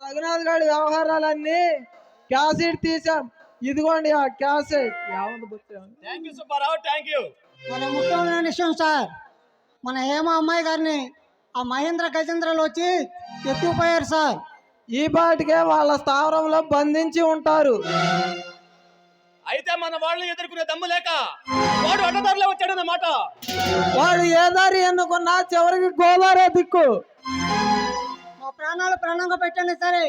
రఘునాథ్ గారి వ్యవహారాలన్నీ క్యాసెట్ తీసాం. ఇదిగోండి ఆ cassette. Thank you Subbarao, thank you. మన ముఖ్యమైన విషయం సార్, మన హేమ అమ్మాయి గారిని ఆ మహేంద్ర గజేంద్రలు వచ్చి ఎత్తుకుపోయారు సార్. ఈ పాటికే వాళ్ళ స్థావరంలో బంధించి ఉంటారు. అయితే మన వాళ్ళని ఎదుర్కొనే దమ్ము లేక వాడు అడ్డదారిలో వచ్చాడన్నమాట. వాడు ఏ దారి ఎన్నుకున్నా చివరికి గోదావరి దిక్కు. మా ప్రాణాలు ప్రాణంగా పెట్టండి సరే,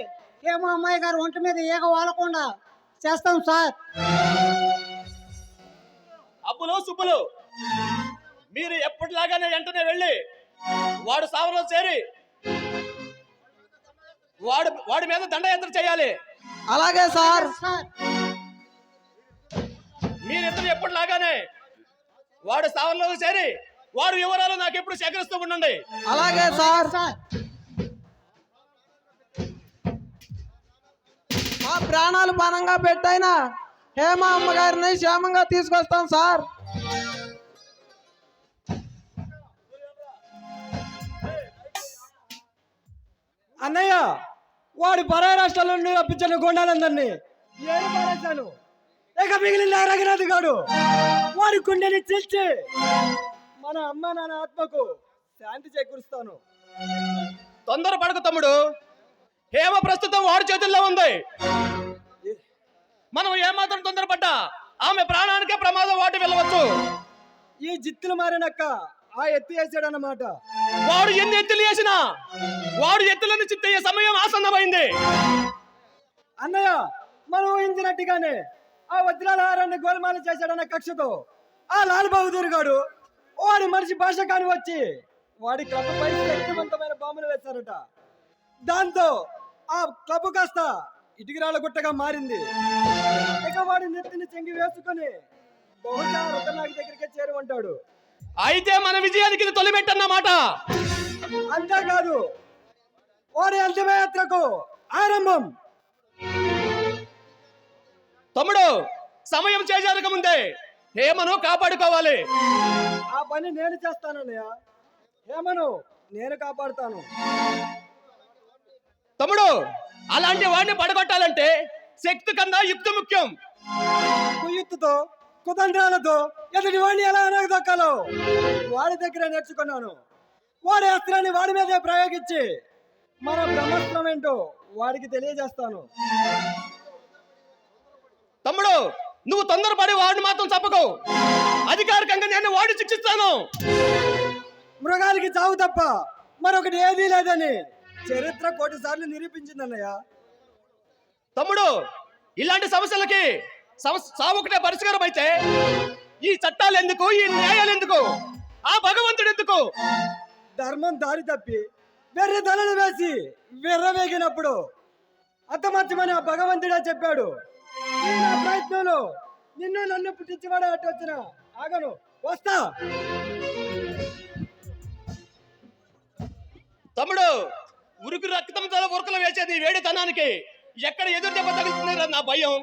హేమ అమ్మాయి గారు ఒంటి మీద ఈగ వాలకుండా చేస్తాం సార్. అబ్బులు సుబ్బులు, మీరు ఎప్పటిలాగానే వెంటనే వెళ్ళి వాడు స్థావరంలో చేరి వాడి మీద దండయాత్ర చేయాలి. అలాగే సార్. మీరిద్దరు ఎప్పటిలాగానే వాడు స్థావరంలో చేరి వారి వివరాలు నాకు ఎప్పుడు సేకరిస్తూ ఉండండి. అలాగే సార్. మా ప్రాణాలు పణంగా పెట్టైనా హేమ అమ్మగారిని క్షేమంగా తీసుకొస్తాం సార్. అన్నయ్య, వాడు పరాయి రాష్ట్రాల నుండి రప్పించిన గోండాలందరినీ ఏడు పారేశాను. ఇక మిగిలిన రఘునాథ్ గాడు వాడి గుండెని చీల్చి మన అమ్మ నాన్న ఆత్మకు శాంతి చేకూరుస్తాను. తొందర పడకు తమ్ముడు, హేమ ప్రస్తుతం వాడి చేతుల్లో ఉంది. మనం ఏమాత్రం తొందరపడ్డా ఆమె ప్రాణానికే ప్రమాదం వాటి వెళ్ళవచ్చు. ఈ జిత్తులు మారినక్క ఆ ఎత్తి వేసాడన్నమాట. వాడు ఎన్ని ఎత్తులు వేసినా వాడు ఎత్తులను చిత్తయ్యే సమయం ఆసన్నమైంది. అన్నయ్య, మనం ఊహించినట్టుగానే ఆ వజ్రాల హారాన్ని గోల్మాల చేశాడన్న కక్షతో ఆ లాల్ బహదూర్ గాడు వాడి మనిషి భాష కాని వచ్చి వాడి క్లబ్ పై శక్తివంతమైన బాంబులు వేశారట. దాంతో ఆ క్లబ్ కాస్త ఇటుకిరాల గుట్టగా మారింది. ఇక వాడి నెత్తిని చెంగి వేసుకొని బహుశా రతనాగి దగ్గరికి చేరుకుంటాడు. అయితే మన విజయానికి ఇది తొలిమెట్టన్నమాట. అంతేకాదు, వాడి అంతిమయాత్రకు ఆరంభం. తమ్ముడు, సమయం చేజారక ముందే హేమను కాపాడుకోవాలి. ఆ పని నేను చేస్తానన్నయ్య. హేమను నేను కాపాడుతాను. తమ్ముడు, అలాంటి వాడిని పడగొట్టాలంటే శక్తి కన్నా యుక్తి ముఖ్యం. కుయుత్తుతో కుతంత్రాలతో ఎదుటి వాడిని ఎలా అనగదొక్కాలో వాడి దగ్గర నేర్చుకున్నాను. వాడి అస్త్రాన్ని వాడి మీదే ప్రయోగించి మన బ్రహ్మాస్త్రం ఏంటో వాడికి తెలియజేస్తాను. తమ్ముడు, నువ్వు తొందరపడి వాడిని మాత్రం చంపకు. అధికారికంగా నేను వాడి శిక్షిస్తాను. మృగాలకి చావు తప్ప మరొకటి ఏదీ లేదని చరిత్ర కోటి సార్లు నిరూపించిందన్నయ్య. తమ్ముడు, ఇలాంటి సమస్యలకి సావుకటే పరిష్కారం అయితే ఈ చట్టాలు ఎందుకు, ఈ న్యాయాలు ఎందుకు, ఆ భగవంతుడు ఎందుకు? ధర్మం దారి తప్పి వెర్రి తలలు వేసి విర్రవేగినప్పుడు అర్థమర్చమని ఆ భగవంతుడే చెప్పాడు. ఈ నా ప్రయత్నంలో నిన్ను నన్ను పుట్టించివాడే అటు వచ్చిన ఆగను, వస్తా. తమ్ముడు, ఉరికి రక్తంతో ఉరకలు వేసేది వేడితనానికి ఎక్కడ ఎదురు దెబ్బ తగులుతుంది నా భయం.